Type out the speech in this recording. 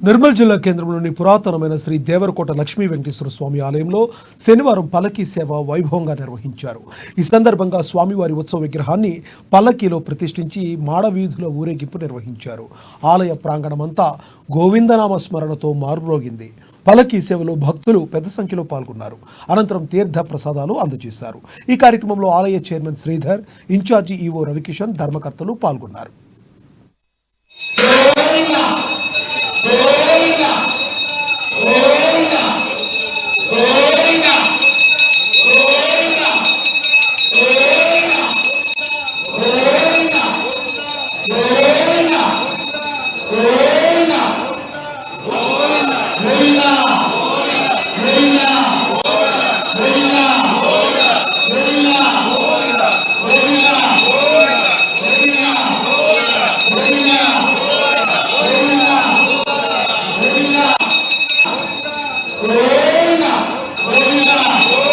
నిర్మల్ జిల్లా కేంద్రంలోని పురాతనమైన శ్రీ దేవరకోట లక్ష్మీ వెంకటేశ్వర స్వామి ఆలయంలో శనివారం పల్లకీ సేవ వైభవంగా నిర్వహించారు. ఈ సందర్భంగా స్వామివారి ఉత్సవ విగ్రహాన్ని పల్లకీలో ప్రతిష్ఠించి మాడవీధుల ఊరేగింపు నిర్వహించారు. ఆలయ ప్రాంగణమంతా గోవిందనామ స్మరణతో మారుమ్రోగింది. పల్లకీ సేవలో భక్తులు పెద్ద సంఖ్యలో పాల్గొన్నారు. అనంతరం తీర్థ ప్రసాదాలు అందజేశారు. ఈ కార్యక్రమంలో ఆలయ chairman Sridhar, incharge EO Ravikishan, ధర్మకర్తలు పాల్గొన్నారు. Govinda!